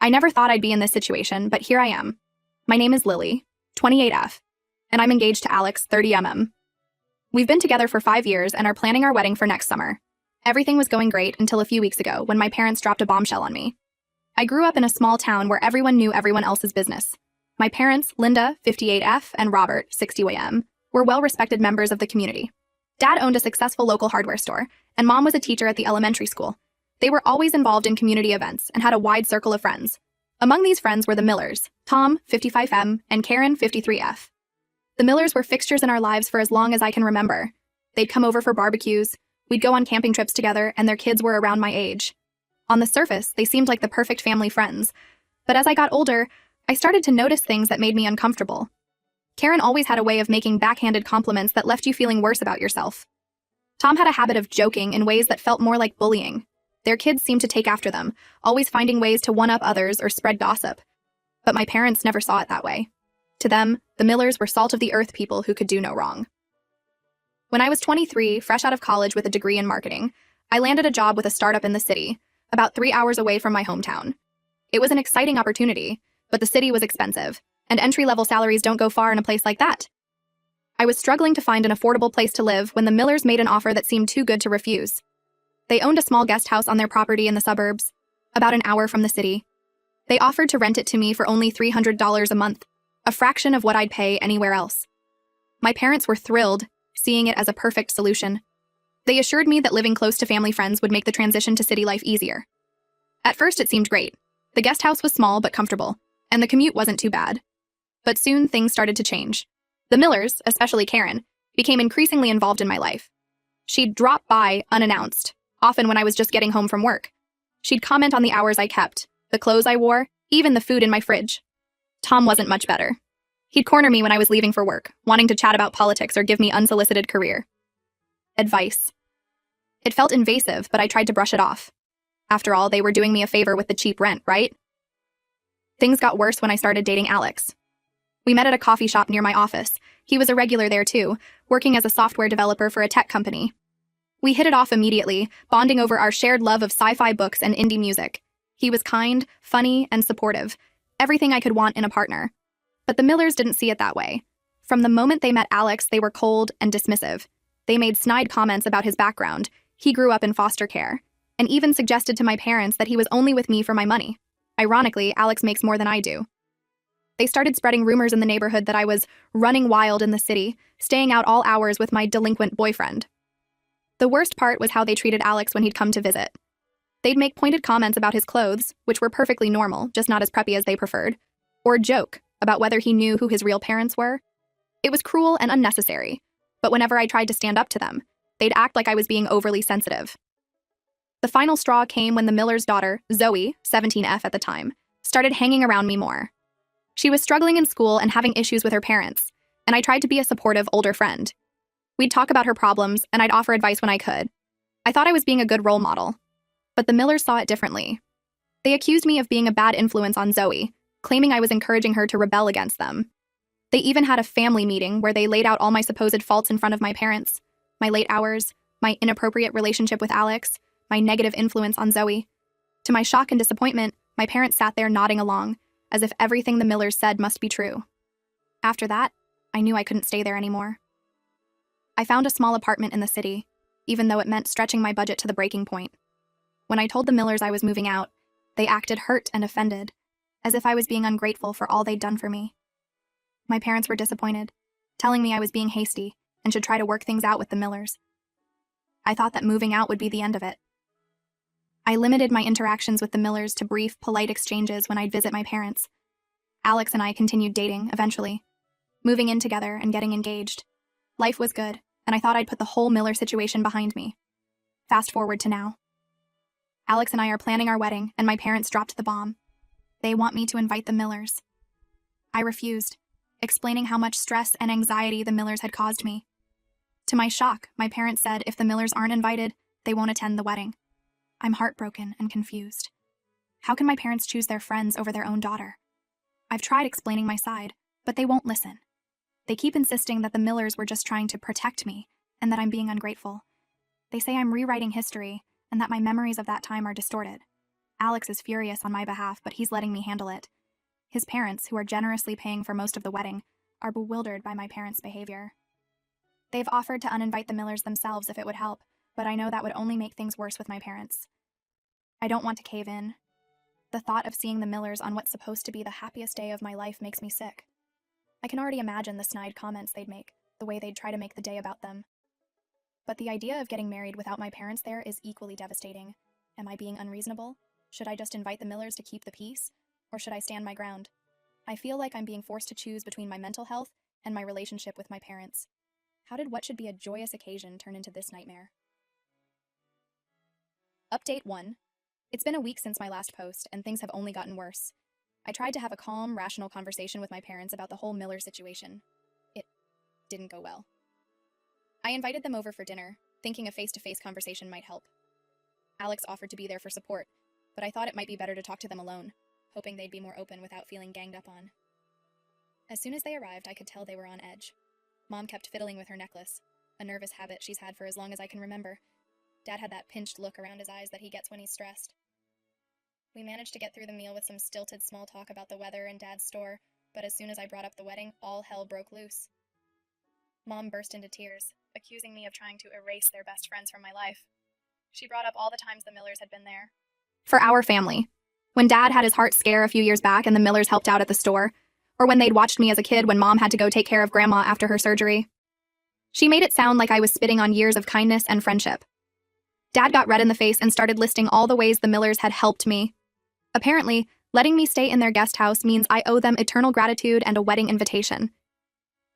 I never thought I'd be in this situation, but here I am. My name is Lily, 28F, and I'm engaged to Alex, 30mm. We've been together for 5 years and are planning our wedding for next summer. Everything was going great until a few weeks ago when my parents dropped a bombshell on me. I grew up in a small town where everyone knew everyone else's business. My parents, Linda, 58F, and Robert, 60YM, were well-respected members of the community. Dad owned a successful local hardware store, and Mom was a teacher at the elementary school. They were always involved in community events and had a wide circle of friends. Among these friends were the Millers, Tom, 55M, and Karen, 53F. The Millers were fixtures in our lives for as long as I can remember. They'd come over for barbecues, we'd go on camping trips together, and their kids were around my age. On the surface, they seemed like the perfect family friends. But as I got older, I started to notice things that made me uncomfortable. Karen always had a way of making backhanded compliments that left you feeling worse about yourself. Tom had a habit of joking in ways that felt more like bullying. Their kids seemed to take after them, always finding ways to one-up others or spread gossip. But my parents never saw it that way. To them, the Millers were salt-of-the-earth people who could do no wrong. When I was 23, fresh out of college with a degree in marketing, I landed a job with a startup in the city, about 3 hours away from my hometown. It was an exciting opportunity, but the city was expensive, and entry-level salaries don't go far in a place like that. I was struggling to find an affordable place to live when the Millers made an offer that seemed too good to refuse. They owned a small guest house on their property in the suburbs, about an hour from the city. They offered to rent it to me for only $300 a month, a fraction of what I'd pay anywhere else. My parents were thrilled, seeing it as a perfect solution. They assured me that living close to family friends would make the transition to city life easier. At first, it seemed great. The guest house was small but comfortable, and the commute wasn't too bad. But soon, things started to change. The Millers, especially Karen, became increasingly involved in my life. She'd drop by unannounced, often when I was just getting home from work. She'd comment on the hours I kept, the clothes I wore, even the food in my fridge. Tom wasn't much better. He'd corner me when I was leaving for work, wanting to chat about politics or give me unsolicited career advice. It felt invasive, but I tried to brush it off. After all, they were doing me a favor with the cheap rent, right? Things got worse when I started dating Alex. We met at a coffee shop near my office. He was a regular there too, working as a software developer for a tech company. We hit it off immediately, bonding over our shared love of sci-fi books and indie music. He was kind, funny, and supportive, everything I could want in a partner. But the Millers didn't see it that way. From the moment they met Alex, they were cold and dismissive. They made snide comments about his background. He grew up in foster care, and even suggested to my parents that he was only with me for my money. Ironically, Alex makes more than I do. They started spreading rumors in the neighborhood that I was running wild in the city, staying out all hours with my delinquent boyfriend. The worst part was how they treated Alex when he'd come to visit. They'd make pointed comments about his clothes, which were perfectly normal, just not as preppy as they preferred, or joke about whether he knew who his real parents were. It was cruel and unnecessary, but whenever I tried to stand up to them, they'd act like I was being overly sensitive. The final straw came when the Miller's daughter, Zoe, 17F at the time, started hanging around me more. She was struggling in school and having issues with her parents, and I tried to be a supportive older friend. We'd talk about her problems, and I'd offer advice when I could. I thought I was being a good role model, but the Millers saw it differently. They accused me of being a bad influence on Zoe, claiming I was encouraging her to rebel against them. They even had a family meeting where they laid out all my supposed faults in front of my parents, my late hours, my inappropriate relationship with Alex, my negative influence on Zoe. To my shock and disappointment, my parents sat there nodding along, as if everything the Millers said must be true. After that, I knew I couldn't stay there anymore. I found a small apartment in the city, even though it meant stretching my budget to the breaking point. When I told the Millers I was moving out, they acted hurt and offended, as if I was being ungrateful for all they'd done for me. My parents were disappointed, telling me I was being hasty and should try to work things out with the Millers. I thought that moving out would be the end of it. I limited my interactions with the Millers to brief, polite exchanges when I'd visit my parents. Alex and I continued dating, eventually, moving in together and getting engaged. Life was good, and I thought I'd put the whole Miller situation behind me. Fast forward to now. Alex and I are planning our wedding, and my parents dropped the bomb. They want me to invite the Millers. I refused, explaining how much stress and anxiety the Millers had caused me. To my shock, my parents said if the Millers aren't invited, they won't attend the wedding. I'm heartbroken and confused. How can my parents choose their friends over their own daughter? I've tried explaining my side, but they won't listen. They keep insisting that the Millers were just trying to protect me and that I'm being ungrateful. They say I'm rewriting history and that my memories of that time are distorted. Alex is furious on my behalf, but he's letting me handle it. His parents, who are generously paying for most of the wedding, are bewildered by my parents' behavior. They've offered to uninvite the Millers themselves if it would help, but I know that would only make things worse with my parents. I don't want to cave in. The thought of seeing the Millers on what's supposed to be the happiest day of my life makes me sick. I can already imagine the snide comments they'd make, the way they'd try to make the day about them. But the idea of getting married without my parents there is equally devastating. Am I being unreasonable? Should I just invite the Millers to keep the peace? Or should I stand my ground? I feel like I'm being forced to choose between my mental health and my relationship with my parents. How did what should be a joyous occasion turn into this nightmare? Update 1. It's been a week since my last post, and things have only gotten worse. I tried to have a calm, rational conversation with my parents about the whole Miller situation. It didn't go well. I invited them over for dinner, thinking a face-to-face conversation might help. Alex offered to be there for support, but I thought it might be better to talk to them alone, hoping they'd be more open without feeling ganged up on. As soon as they arrived, I could tell they were on edge. Mom kept fiddling with her necklace, a nervous habit she's had for as long as I can remember. Dad had that pinched look around his eyes that he gets when he's stressed. We managed to get through the meal with some stilted small talk about the weather and Dad's store, but as soon as I brought up the wedding, all hell broke loose. Mom burst into tears, accusing me of trying to erase their best friends from my life. She brought up all the times the Millers had been there. For our family. When Dad had his heart scare a few years back and the Millers helped out at the store, or when they'd watched me as a kid when Mom had to go take care of Grandma after her surgery. She made it sound like I was spitting on years of kindness and friendship. Dad got red in the face and started listing all the ways the Millers had helped me. Apparently, letting me stay in their guest house means I owe them eternal gratitude and a wedding invitation.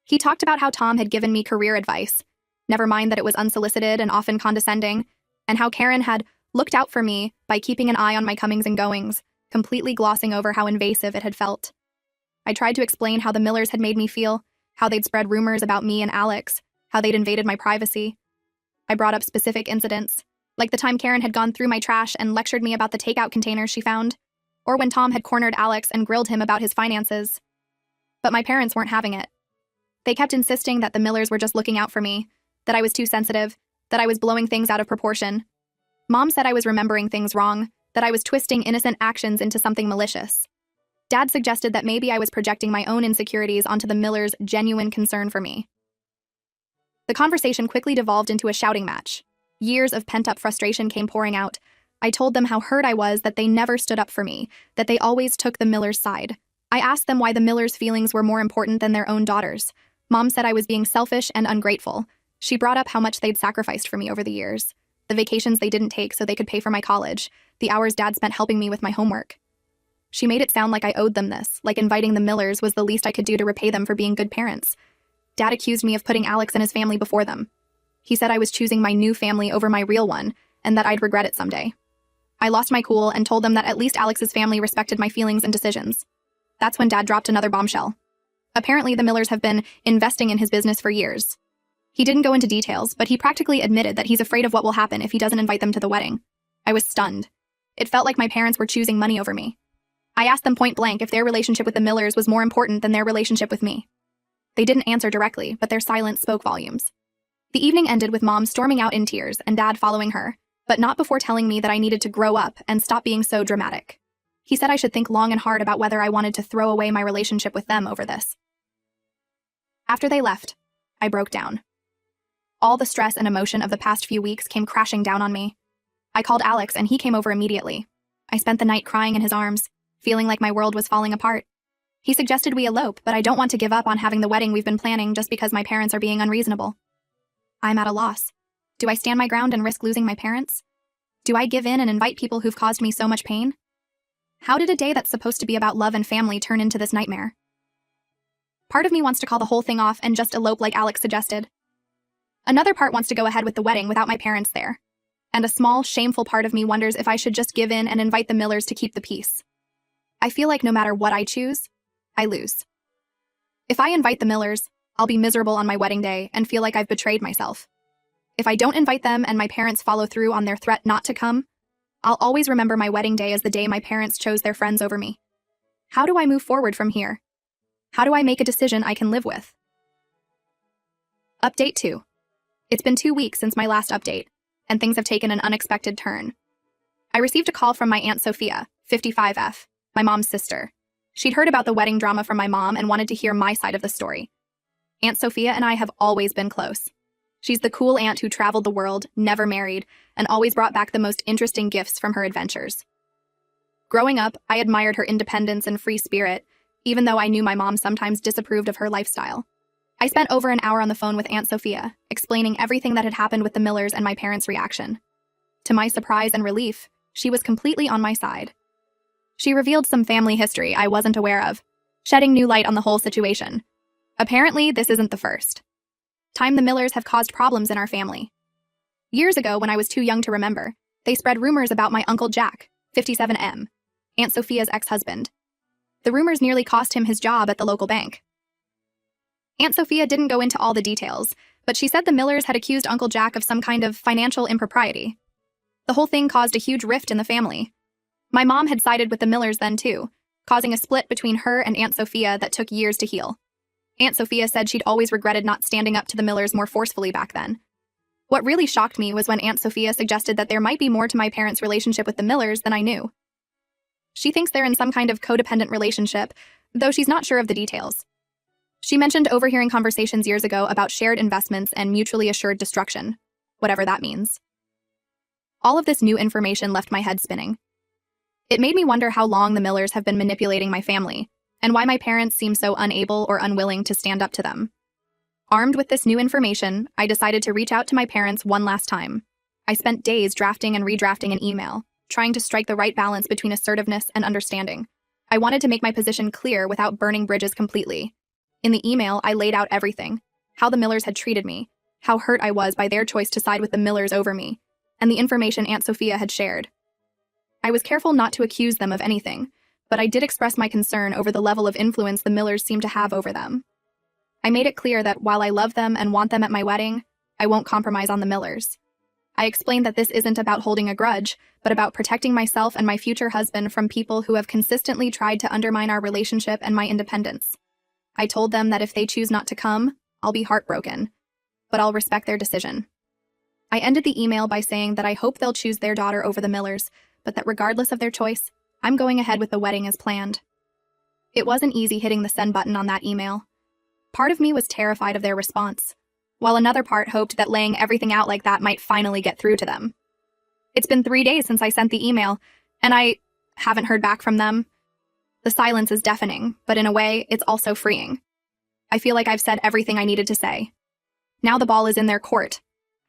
He talked about how Tom had given me career advice, never mind that it was unsolicited and often condescending, and how Karen had looked out for me by keeping an eye on my comings and goings, completely glossing over how invasive it had felt. I tried to explain how the Millers had made me feel, how they'd spread rumors about me and Alex, how they'd invaded my privacy. I brought up specific incidents, like the time Karen had gone through my trash and lectured me about the takeout containers she found, or when Tom had cornered Alex and grilled him about his finances. But my parents weren't having it. They kept insisting that the Millers were just looking out for me, that I was too sensitive, that I was blowing things out of proportion. Mom said I was remembering things wrong, that I was twisting innocent actions into something malicious. Dad suggested that maybe I was projecting my own insecurities onto the Millers' genuine concern for me. The conversation quickly devolved into a shouting match. Years of pent-up frustration came pouring out. I told them how hurt I was that they never stood up for me, that they always took the Millers' side. I asked them why the Millers' feelings were more important than their own daughters. Mom said I was being selfish and ungrateful. She brought up how much they'd sacrificed for me over the years. The vacations they didn't take so they could pay for my college, the hours Dad spent helping me with my homework. She made it sound like I owed them this, like inviting the Millers was the least I could do to repay them for being good parents. Dad accused me of putting Alex and his family before them. He said I was choosing my new family over my real one, and that I'd regret it someday. I lost my cool and told them that at least Alex's family respected my feelings and decisions. That's when Dad dropped another bombshell. Apparently, the Millers have been investing in his business for years. He didn't go into details, but he practically admitted that he's afraid of what will happen if he doesn't invite them to the wedding. I was stunned. It felt like my parents were choosing money over me. I asked them point blank if their relationship with the Millers was more important than their relationship with me. They didn't answer directly, but their silence spoke volumes. The evening ended with Mom storming out in tears and Dad following her, but not before telling me that I needed to grow up and stop being so dramatic. He said I should think long and hard about whether I wanted to throw away my relationship with them over this. After they left, I broke down. All the stress and emotion of the past few weeks came crashing down on me. I called Alex and he came over immediately. I spent the night crying in his arms, feeling like my world was falling apart. He suggested we elope, but I don't want to give up on having the wedding we've been planning just because my parents are being unreasonable. I'm at a loss. Do I stand my ground and risk losing my parents? Do I give in and invite people who've caused me so much pain? How did a day that's supposed to be about love and family turn into this nightmare? Part of me wants to call the whole thing off and just elope like Alex suggested. Another part wants to go ahead with the wedding without my parents there. And a small, shameful part of me wonders if I should just give in and invite the Millers to keep the peace. I feel like no matter what I choose, I lose. If I invite the Millers, I'll be miserable on my wedding day and feel like I've betrayed myself. If I don't invite them and my parents follow through on their threat not to come, I'll always remember my wedding day as the day my parents chose their friends over me. How do I move forward from here? How do I make a decision I can live with? Update 2. It's been 2 weeks since my last update, and things have taken an unexpected turn. I received a call from my Aunt Sophia, 55F, my mom's sister. She'd heard about the wedding drama from my mom and wanted to hear my side of the story. Aunt Sophia and I have always been close. She's the cool aunt who traveled the world, never married, and always brought back the most interesting gifts from her adventures. Growing up, I admired her independence and free spirit, even though I knew my mom sometimes disapproved of her lifestyle. I spent over an hour on the phone with Aunt Sophia, explaining everything that had happened with the Millers and my parents' reaction. To my surprise and relief, she was completely on my side. She revealed some family history I wasn't aware of, shedding new light on the whole situation. Apparently, this isn't the first time the Millers have caused problems in our family. Years ago, when I was too young to remember, they spread rumors about my Uncle Jack, 57M, Aunt Sophia's ex-husband. The rumors nearly cost him his job at the local bank. Aunt Sophia didn't go into all the details, but she said the Millers had accused Uncle Jack of some kind of financial impropriety. The whole thing caused a huge rift in the family. My mom had sided with the Millers then too, causing a split between her and Aunt Sophia that took years to heal. Aunt Sophia said she'd always regretted not standing up to the Millers more forcefully back then. What really shocked me was when Aunt Sophia suggested that there might be more to my parents' relationship with the Millers than I knew. She thinks they're in some kind of codependent relationship, though she's not sure of the details. She mentioned overhearing conversations years ago about shared investments and mutually assured destruction, whatever that means. All of this new information left my head spinning. It made me wonder how long the Millers have been manipulating my family, and why my parents seem so unable or unwilling to stand up to them. Armed with this new information, I decided to reach out to my parents one last time. I spent days drafting and redrafting an email, trying to strike the right balance between assertiveness and understanding. I wanted to make my position clear without burning bridges completely. In the email, I laid out everything: how the Millers had treated me, how hurt I was by their choice to side with the Millers over me, and the information Aunt Sophia had shared. I was careful not to accuse them of anything, but I did express my concern over the level of influence the Millers seemed to have over them. I made it clear that while I love them and want them at my wedding, I won't compromise on the Millers. I explained that this isn't about holding a grudge, but about protecting myself and my future husband from people who have consistently tried to undermine our relationship and my independence. I told them that if they choose not to come, I'll be heartbroken, but I'll respect their decision. I ended the email by saying that I hope they'll choose their daughter over the Millers, but that regardless of their choice, I'm going ahead with the wedding as planned. It wasn't easy hitting the send button on that email. Part of me was terrified of their response, while another part hoped that laying everything out like that might finally get through to them. It's been 3 days since I sent the email, and I haven't heard back from them. The silence is deafening, but in a way, it's also freeing. I feel like I've said everything I needed to say. Now the ball is in their court.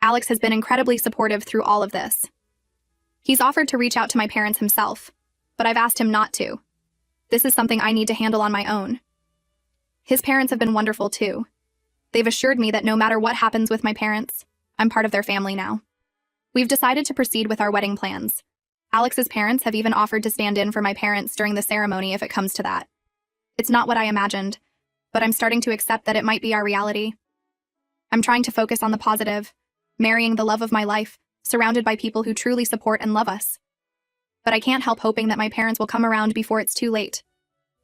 Alex has been incredibly supportive through all of this. He's offered to reach out to my parents himself, but I've asked him not to. This is something I need to handle on my own. His parents have been wonderful too. They've assured me that no matter what happens with my parents, I'm part of their family now. We've decided to proceed with our wedding plans. Alex's parents have even offered to stand in for my parents during the ceremony if it comes to that. It's not what I imagined, but I'm starting to accept that it might be our reality. I'm trying to focus on the positive, marrying the love of my life, surrounded by people who truly support and love us. But I can't help hoping that my parents will come around before it's too late.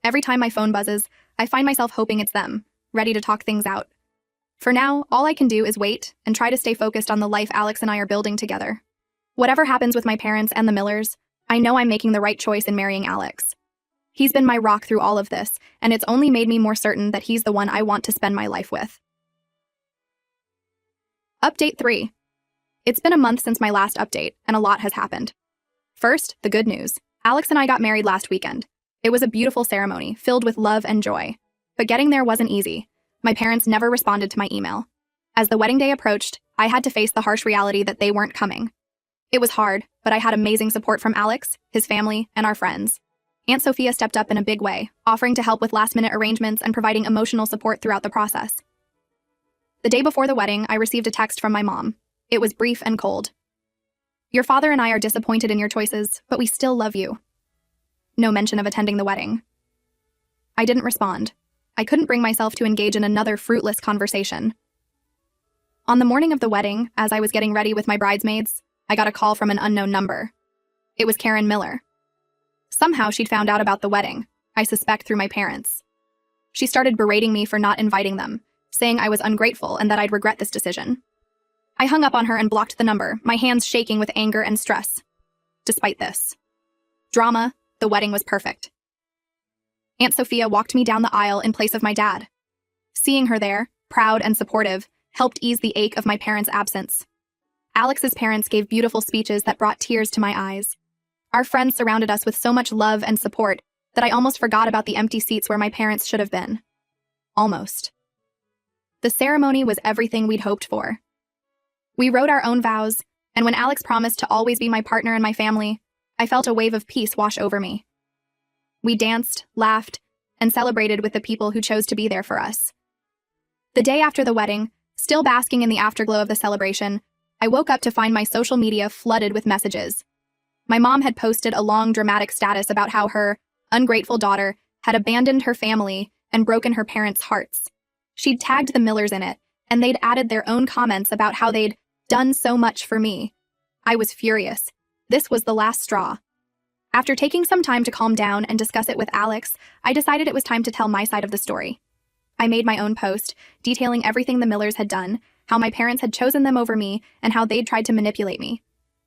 Every time my phone buzzes, I find myself hoping it's them, ready to talk things out. For now, all I can do is wait and try to stay focused on the life Alex and I are building together. Whatever happens with my parents and the Millers, I know I'm making the right choice in marrying Alex. He's been my rock through all of this, and it's only made me more certain that he's the one I want to spend my life with. Update 3. It's been a month since my last update, and a lot has happened. First, the good news. Alex and I got married last weekend. It was a beautiful ceremony, filled with love and joy. But getting there wasn't easy. My parents never responded to my email. As the wedding day approached, I had to face the harsh reality that they weren't coming. It was hard, but I had amazing support from Alex, his family, and our friends. Aunt Sophia stepped up in a big way, offering to help with last-minute arrangements and providing emotional support throughout the process. The day before the wedding, I received a text from my mom. It was brief and cold. "Your father and I are disappointed in your choices, but we still love you." No mention of attending the wedding. I didn't respond. I couldn't bring myself to engage in another fruitless conversation. On the morning of the wedding, as I was getting ready with my bridesmaids, I got a call from an unknown number. It was Karen Miller. Somehow she'd found out about the wedding, I suspect through my parents. She started berating me for not inviting them, saying I was ungrateful and that I'd regret this decision. I hung up on her and blocked the number, my hands shaking with anger and stress. despite this drama, the wedding was perfect. Aunt Sophia walked me down the aisle in place of my dad. Seeing her there, proud and supportive, helped ease the ache of my parents' absence. Alex's parents gave beautiful speeches that brought tears to my eyes. Our friends surrounded us with so much love and support that I almost forgot about the empty seats where my parents should have been. Almost. The ceremony was everything we'd hoped for. We wrote our own vows, and when Alex promised to always be my partner and my family, I felt a wave of peace wash over me. We danced, laughed, and celebrated with the people who chose to be there for us. The day after the wedding, still basking in the afterglow of the celebration, I woke up to find my social media flooded with messages. My mom had posted a long, dramatic status about how her ungrateful daughter had abandoned her family and broken her parents' hearts. She'd tagged the Millers in it, and they'd added their own comments about how they'd done so much for me. I was furious. This was the last straw. After taking some time to calm down and discuss it with Alex, I decided it was time to tell my side of the story. I made my own post, detailing everything the Millers had done, how my parents had chosen them over me, and how they'd tried to manipulate me.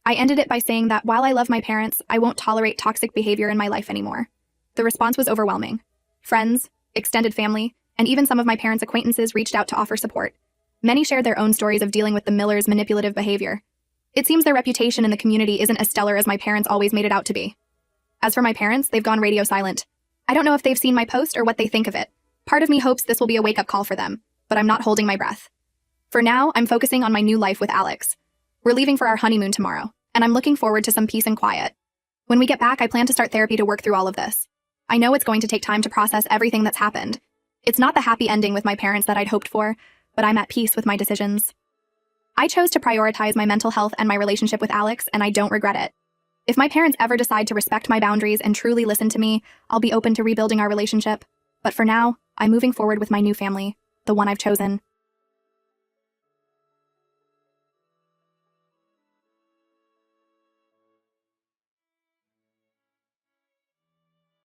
I ended it by saying that while I love my parents, I won't tolerate toxic behavior in my life anymore. The response was overwhelming. Friends, extended family, and even some of my parents' acquaintances reached out to offer support. Many shared their own stories of dealing with the Millers' manipulative behavior. It seems their reputation in the community isn't as stellar as my parents always made it out to be. As for my parents, they've gone radio silent. I don't know if they've seen my post or what they think of it. Part of me hopes this will be a wake-up call for them, but I'm not holding my breath. For now, I'm focusing on my new life with Alex. We're leaving for our honeymoon tomorrow, and I'm looking forward to some peace and quiet. When we get back, I plan to start therapy to work through all of this. I know it's going to take time to process everything that's happened. It's not the happy ending with my parents that I'd hoped for, but I'm at peace with my decisions. I chose to prioritize my mental health and my relationship with Alex, and I don't regret it. If my parents ever decide to respect my boundaries and truly listen to me, I'll be open to rebuilding our relationship. But for now, I'm moving forward with my new family, the one I've chosen.